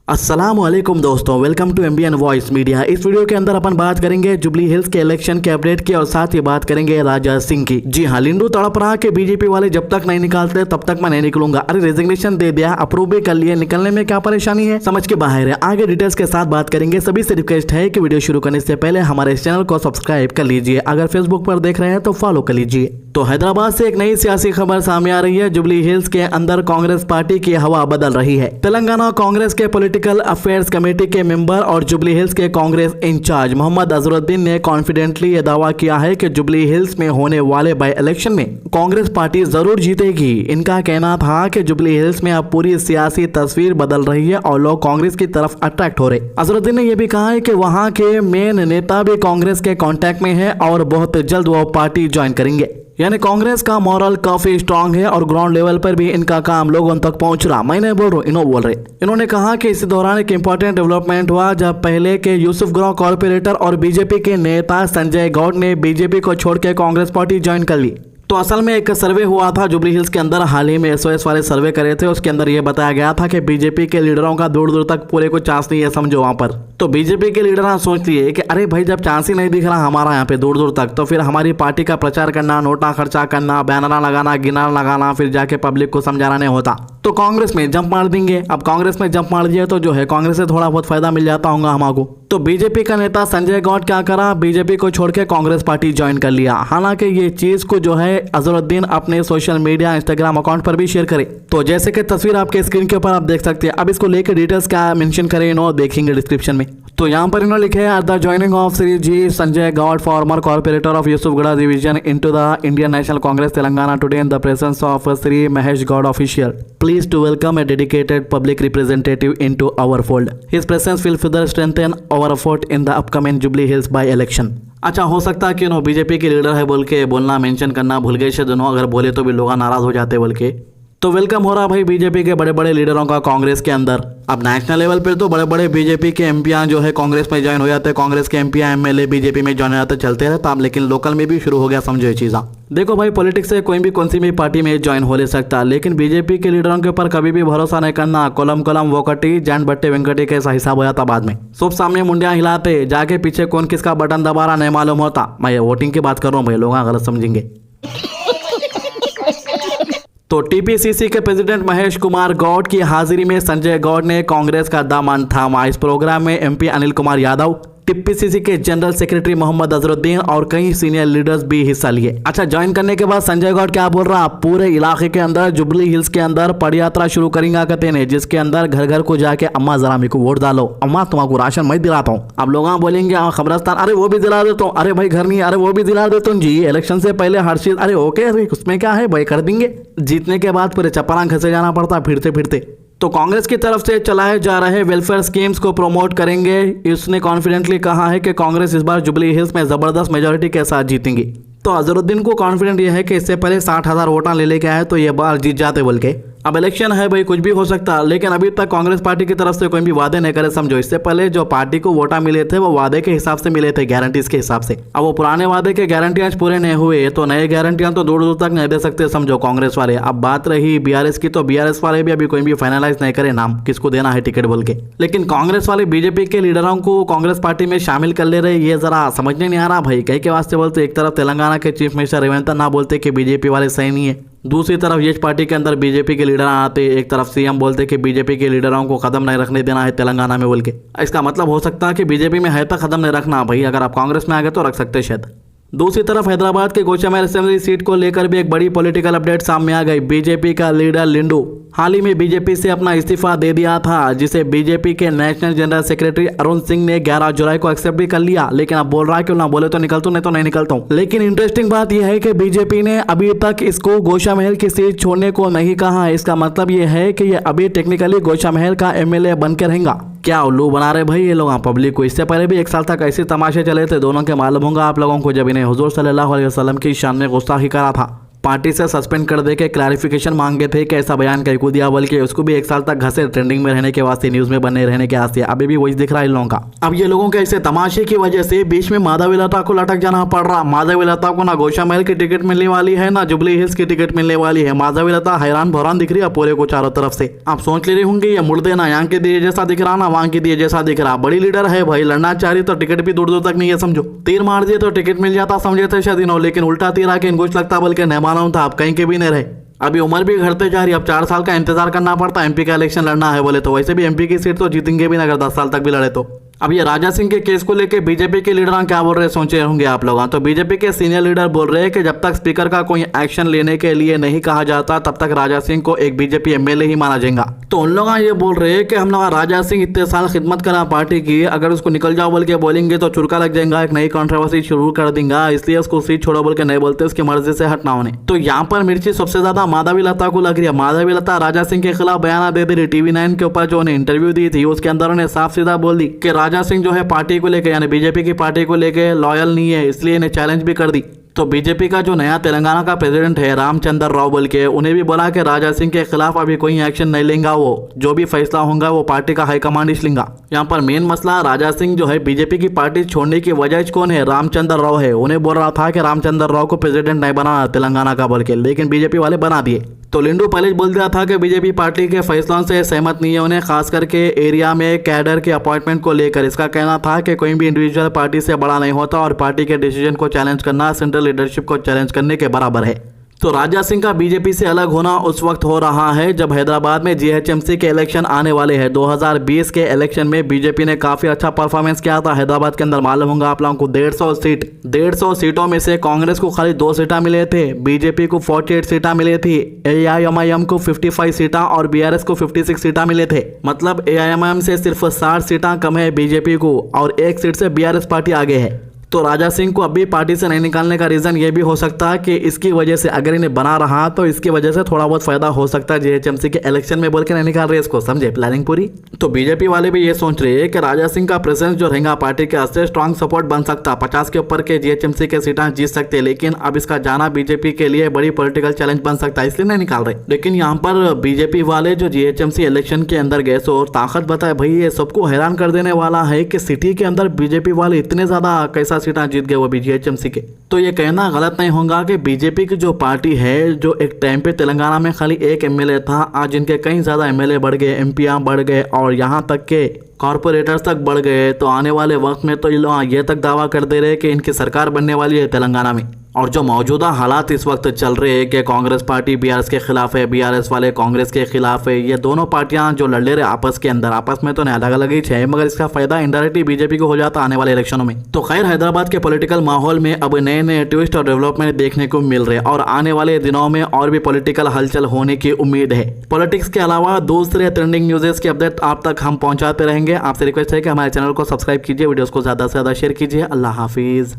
अस्सलामुअलैकुम दोस्तों, welcome to MBN voice media. इस वीडियो के अंदर अपन बात करेंगे जुबली हिल्स के इलेक्शन के अपडेट की और साथ ही बात करेंगे राजा सिंह की। जी हाँ, लिंडू तड़प रहा कि बीजेपी वाले जब तक नहीं निकालते तब तक मैं नहीं निकलूंगा। अरे रेजिग्नेशन दे दिया, अप्रूव भी कर लिए, निकलने में क्या परेशानी है, समझ के बाहर है। आगे डिटेल्स के साथ बात करेंगे। सभी से रिक्वेस्ट है कि वीडियो शुरू करने से पहले हमारे इस चैनल को सब्सक्राइब कर लीजिए। अगर फेसबुक पर देख रहे हैं तो फॉलो कर लीजिए। तो हैदराबाद से एक नई सियासी खबर सामने आ रही है। जुबली हिल्स के अंदर कांग्रेस पार्टी की हवा बदल रही है। तेलंगाना कांग्रेस के पॉलिटिकल अफेयर्स कमेटी के मेंबर और जुबली हिल्स के कांग्रेस इंचार्ज मोहम्मद अजहरुद्दीन ने कॉन्फिडेंटली यह दावा किया है कि जुबली हिल्स में होने वाले बाई इलेक्शन में कांग्रेस पार्टी जरूर जीतेगी। इनका कहना था कि जुबली हिल्स में अब पूरी सियासी तस्वीर बदल रही है और लोग कांग्रेस की तरफ अट्रैक्ट हो रहे। अजहरुद्दीन ने यह भी कहा है कि वहां के मेन नेता भी कांग्रेस के कांटेक्ट में है और बहुत जल्द वो पार्टी ज्वाइन करेंगे। यानी कांग्रेस का मॉरल काफी स्ट्रांग है और ग्राउंड लेवल पर भी इनका काम लोगों तक पहुंच रहा। मैं नहीं बोल रहा हूँ, इन्हों बोल रहे। इन्होंने कहा कि इस दौरान एक इंपॉर्टेंट डेवलपमेंट हुआ जब पहले के यूसुफ गांव कॉर्पोरेटर और बीजेपी के नेता संजय गौड़ ने बीजेपी को छोड़ के कांग्रेस पार्टी ज्वाइन कर ली। तो असल में एक सर्वे हुआ था जुबली हिल्स के अंदर, हाल ही में एसओएस वाले सर्वे करे थे। उसके अंदर यह बताया गया था कि बीजेपी के लीडरों का दूर दूर तक पूरे को चांस नहीं है, समझो वहां पर। तो बीजेपी के लीडर सोच लिए कि अरे भाई, जब चांस ही नहीं दिख रहा हमारा यहाँ पे दूर दूर तक, तो फिर हमारी पार्टी का प्रचार करना, नोटा खर्चा करना, बैनर लगाना, गिनार लगाना, फिर जाके पब्लिक को समझाना नहीं होता, तो कांग्रेस में जंप मार देंगे। अब कांग्रेस में जंप मार दिए तो जो है कांग्रेस से थोड़ा बहुत फायदा मिल जाता होगा हमको। तो बीजेपी का नेता संजय गौड़ क्या करा, बीजेपी को छोड़ के कांग्रेस पार्टी ज्वाइन कर लिया। हालांकि ये चीज को जो है अजहरुद्दीन अपने सोशल मीडिया इंस्टाग्राम अकाउंट पर भी शेयर करे। तो जैसे कि तस्वीर आपके स्क्रीन के ऊपर आप देख सकते हैं। अब इसको लेकर डिटेल्स क्या मेंशन करें इन्हों देखेंगे डिस्क्रिप्शन में। तो यहाँ पर इन्होंने लिखे है, the joining of Shri ji Sanjay Goud former corporator of Yousufguda division into the Indian National Congress Telangana today in the presence of Shri Mahesh Goud official. Please to welcome a dedicated public representative into our fold. His presence will further strengthen our effort in the upcoming Jubilee Hills by election. अच्छा, हो सकता है कि no BJP के leader है बोल के बोलना मेंशन करना भूल गए, दोनों अगर बोले तो भी लोग नाराज हो जाते बोल के। तो वेलकम हो रहा भाई बीजेपी के बड़े बड़े लीडरों का कांग्रेस के अंदर। अब नेशनल लेवल पे तो बड़े बड़े बीजेपी के एमपियां जो है कांग्रेस में ज्वाइन हो जाते हैं, कांग्रेस के एमपियां एमएलए बीजेपी में ज्वाइन हो जाते, चलते रहता। अब लेकिन लोकल में भी शुरू हो गया, समझो ये चीज़ा। देखो भाई, पॉलिटिक्स से कोई भी कौन सी भी पार्टी में ज्वाइन हो ले सकता, लेकिन बीजेपी के लीडरों के ऊपर कभी भी भरोसा नहीं करना। कोलम कोलम वोकटी जैन बट्टे वेंकटी के ऐसा हिसाब हो जाता बाद में। सब सामने मुंडियां हिलाते, जाके पीछे कौन किसका बटन दबा रहा नहीं मालूम होता। मैं ये वोटिंग की बात कर रहा हूँ भाई, लोग गलत समझेंगे। तो टीपीसीसी के प्रेसिडेंट महेश कुमार गौड़ की हाजिरी में संजय गौड़ ने कांग्रेस का दामन थामा। इस प्रोग्राम में एमपी अनिल कुमार यादव, टीपीसीसी के जनरल सेक्रेटरी मोहम्मद अजहरुद्दीन और कई सीनियर लीडर्स भी हिस्सा लिए। अच्छा, ज्वाइन करने के बाद संजय गौड़ क्या बोल रहा, पूरे इलाके के अंदर जुबली हिल्स के अंदर पदयात्रा शुरू करेंगे कहते हैं, जिसके अंदर घर घर को जाके अम्मा जरा मेरे को वोट डालो, अम्मा तुम्हारा राशन मैं दिलाता हूँ। अब लोग बोलेंगे खबरस्तान, अरे वो भी दिला देता हूँ, अरे भाई घर नहीं, अरे वो भी दिला देता हूँ जी, इलेक्शन से पहले हर चीज, अरे ओके, अरे उसमें क्या है भाई, कर देंगे। जीतने के बाद पूरे चपरां घसे जाना पड़ता फिरते फिरते। तो कांग्रेस की तरफ से चलाए जा रहे वेलफेयर स्कीम्स को प्रमोट करेंगे। इसने कॉन्फिडेंटली कहा है कि कांग्रेस इस बार जुबली हिल्स में जबरदस्त मेजोरिटी के साथ जीतेंगी। तो अजहरुद्दीन को कॉन्फिडेंट यह है कि इससे पहले 60,000 वोटा ले लेके आए तो ये बार जीत जाते बोल के। अब इलेक्शन है भाई, कुछ भी हो सकता, लेकिन अभी तक कांग्रेस पार्टी की तरफ से कोई भी वादे नहीं करे, समझो। इससे पहले जो पार्टी को वोटा मिले थे वो वादे के हिसाब से मिले थे, गारंटीज के हिसाब से। अब वो पुराने वादे के गारंटियां पूरे नहीं हुए तो नए गारंटियां तो दूर दूर तक नहीं दे सकते, समझो कांग्रेस वाले। अब बात रही बीआरएस की, तो बीआरएस वाले भी अभी कोई भी फाइनलाइज नहीं करे नाम किसको देना है टिकट बोल के। लेकिन कांग्रेस वाले बीजेपी के लीडरों को कांग्रेस पार्टी में शामिल कर ले रहे, ये जरा समझने नहीं आ रहा भाई। कई के वास्ते बोलते, एक तरफ तेलंगाना के चीफ मिनिस्टर रेवंत ना बोलते कि बीजेपी वाले सही नहीं है, दूसरी तरफ ये पार्टी के अंदर बीजेपी के लीडर आते, एक तरफ सीएम बोलते कि बीजेपी के लीडरों को कदम नहीं रखने देना है तेलंगाना में बोल के। इसका मतलब हो सकता है कि बीजेपी में है तो कदम नहीं रखना भाई, अगर आप कांग्रेस में आ गए तो रख सकते शायद। दूसरी तरफ हैदराबाद के गोशामेर असेंबली सीट को लेकर भी एक बड़ी पॉलिटिकल अपडेट सामने आ गई। बीजेपी का लीडर लिंडू हाल ही में बीजेपी से अपना इस्तीफा दे दिया था, जिसे बीजेपी के national general secretary Arun Singh ने 11 जुलाई को एक्सेप्ट भी कर लिया। लेकिन अब बोल रहा है कि ना बोले तो निकलता नहीं तो नहीं निकलता हूँ। लेकिन इंटरेस्टिंग बात यह है कि बीजेपी ने अभी तक इसको गोशामहल की सीट छोड़ने को नहीं कहा है। इसका मतलब यह है कि ये अभी टेक्निकली गोशामहल का एमएलए बन के रहेगा। क्या उल्लू बना रहे भाई ये लोग पब्लिक को। इससे पहले भी 1 साल तक ऐसे तमाशे चले थे दोनों के, मालूम होगा आप लोगों को, जब इन्हें हुजूर सल्लल्लाहु अलैहि वसल्लम की शान में गुस्ताखी करा था। पार्टी से सस्पेंड कर दे के क्लैरिफिकेशन मांगे थे कि ऐसा बयान कहीं को दिया, बल्कि उसको भी 1 साल तक घसे ट्रेंडिंग में रहने के वास्ते, न्यूज में बने रहने के वास्ते। अभी भी वही दिख रहा है इन लोगों का। अब ये लोगों के ऐसे तमाशे की वजह से बीच में माधवीलता को लटक जाना पड़ रहा। माधवीलता को ना गोशा महल की टिकट मिलने वाली है, ना जुबली हिल्स की टिकट मिलने वाली है। माधवीलता हैरान भौरान दिख रही है पूरे को चारों तरफ से। आप सोच ले रही होंगे ये मुर्दे ना यहाँ के दिए जैसा दिख रहा, ना वहां के दिए जैसा दिख रहा। बड़ी लीडर है भाई, लड़ना चाह रही तो टिकट भी दूर दूर तक नहीं है समझो। तीर मार दिए तो टिकट मिल जाता समझे थे शायद, लेकिन उल्टा तीर आके इनको लगता बल्कि नहीं मालूम था, आप कहीं के भी नहीं रहे। अभी उम्र भी घटते जा रही, अब 4 साल का इंतजार करना पड़ता एमपी का इलेक्शन लड़ना है बोले तो। वैसे भी एमपी की सीट तो जीतेंगे भी ना अगर 10 साल तक भी लड़े तो। अब ये राजा सिंह के केस को लेकर बीजेपी के लीडर क्या बोल रहे सोचे होंगे आप लोग। तो बीजेपी के सीनियर लीडर बोल रहे हैं कि जब तक स्पीकर का कोई एक्शन लेने के लिए नहीं कहा जाता तब तक राजा सिंह को एक बीजेपी एमएलए ही माना जाएगा। तो उन लोग ये बोल रहे हैं कि हम लोग राजा सिंह इतने साल खिदमत करा पार्टी की, अगर उसको निकल जाओ बोल के बोलेंगे तो चुरका लग जाएगा, एक नई कंट्रोवर्सी शुरू कर देंगे, इसलिए उसको सीट छोड़ो बोल के नहीं बोलते, उसकी मर्जी से हटना होने। तो यहाँ पर मिर्ची सबसे ज्यादा माधवीलता को लग रही है। माधवीलता राजा सिंह के खिलाफ बयान दे रही। TV9 के ऊपर जो उन्हें इंटरव्यू दी थी उसके अंदर उन्हें साफ सीधा बोल दी कि राजा सिंह जो है पार्टी को लेकर यानी बीजेपी की पार्टी को लेकर लॉयल नहीं है, इसलिए इन्हें चैलेंज भी कर दी। तो बीजेपी का जो नया तेलंगाना का प्रेसिडेंट है रामचंद्र राव बोल के, उन्हें भी बोला कि राजा सिंह के खिलाफ अभी कोई एक्शन नहीं लेगा, वो जो भी फैसला होगा वो पार्टी का हाईकमांड ही लेगा। यहाँ पर मेन मसला राजा सिंह जो है बीजेपी की पार्टी छोड़ने की वजह कौन है, रामचंद्र राव है। उन्हें बोल रहा था कि रामचंद्र राव को प्रेसिडेंट नहीं बनाना तेलंगाना का बोल के, लेकिन बीजेपी वाले बना दिए। तो लिंडू पहले बोल दिया था कि बीजेपी पार्टी के फैसलों से सहमत नहीं है उन्हें, खास करके एरिया में कैडर के अपॉइंटमेंट को लेकर। इसका कहना था कि कोई भी इंडिविजुअल पार्टी से बड़ा नहीं होता और पार्टी के डिसीजन को चैलेंज करना सेंट्रल लीडरशिप को चैलेंज करने के बराबर है। तो राजा सिंह का बीजेपी से अलग होना उस वक्त हो रहा है जब हैदराबाद में जीएचएमसी के इलेक्शन आने वाले हैं। 2020 के इलेक्शन में बीजेपी ने काफी अच्छा परफॉर्मेंस किया था हैदराबाद के अंदर। मालूम होगा आप लोगों को 150 सीटों में से कांग्रेस को खाली 2 सीटा मिले थे, बीजेपी को 48 सीटा मिले थी, AIMIM को 55 सीटा और BRS को 56 सीटा मिले थे। मतलब AIMIM से सिर्फ 60 सीटा कम है बीजेपी को और 1 सीट से BRS पार्टी आगे है। तो राजा सिंह को अभी पार्टी से नहीं निकालने का रीजन ये भी हो सकता है कि इसकी वजह से अगर इन्हें बना रहा तो इसकी वजह से थोड़ा बहुत फायदा हो सकता है जीएचएमसी के इलेक्शन में बोल के नहीं निकाल रहे इसको, समझे प्लानिंग पूरी। तो बीजेपी वाले भी ये सोच रहे हैं कि राजा सिंह का प्रेजेंस जो रहेगा पार्टी के असली स्ट्रॉन्ग सपोर्ट बन सकता, 50 के ऊपर के जीएचएमसी के सीटें जीत सकते, लेकिन अब इसका जाना बीजेपी के लिए बड़ी पॉलिटिकल चैलेंज बन सकता है, इसलिए नहीं निकाल रहे। लेकिन यहाँ पर बीजेपी वाले जो जीएचएमसी इलेक्शन के अंदर गए सो ताकत बताए भाई, ये सबको हैरान कर देने वाला है कि सिटी के अंदर बीजेपी वाले इतने ज्यादा कैसा सीटें जीत गए वो जीएचएमसी के। तो ये कहना गलत नहीं होगा कि बीजेपी की जो पार्टी है, जो एक टाइम पे तेलंगाना में खाली 1 एमएलए था, आज इनके कई ज्यादा एमएलए बढ़ गए, एमपीआर बढ़ गए और यहाँ तक के कॉर्पोरेटर्स तक बढ़ गए। तो आने वाले वक्त में तो ये लोग ये तक दावा कर दे रहे हैं कि इनकी सरकार बनने वाली है तेलंगाना में। और जो मौजूदा हालात इस वक्त चल रहे हैं कि कांग्रेस पार्टी बीआरएस के खिलाफ है, बीआरएस वाले कांग्रेस के खिलाफ है, ये दोनों पार्टियां जो लड़ रहे आपस के अंदर, आपस में तो नहीं अलग अलग ही है, मगर इसका फायदा इनडायरेक्टली बीजेपी को हो जाता आने वाले इलेक्शनों में। तो खैर हैदराबाद के पॉलिटिकल माहौल में अब नए नए ट्विस्ट और डेवलपमेंट देखने को मिल रहे हैं और आने वाले दिनों में और भी पॉलिटिकल हलचल होने की उम्मीद है। पॉलिटिक्स के अलावा दूसरे ट्रेंडिंग न्यूज़ के अपडेट आप तक हम पहुंचाते रहेंगे। आपसे रिक्वेस्ट है कि हमारे चैनल को सब्सक्राइब कीजिए, वीडियोस को ज़्यादा से ज़्यादा शेयर कीजिए। अल्लाह हाफिज़।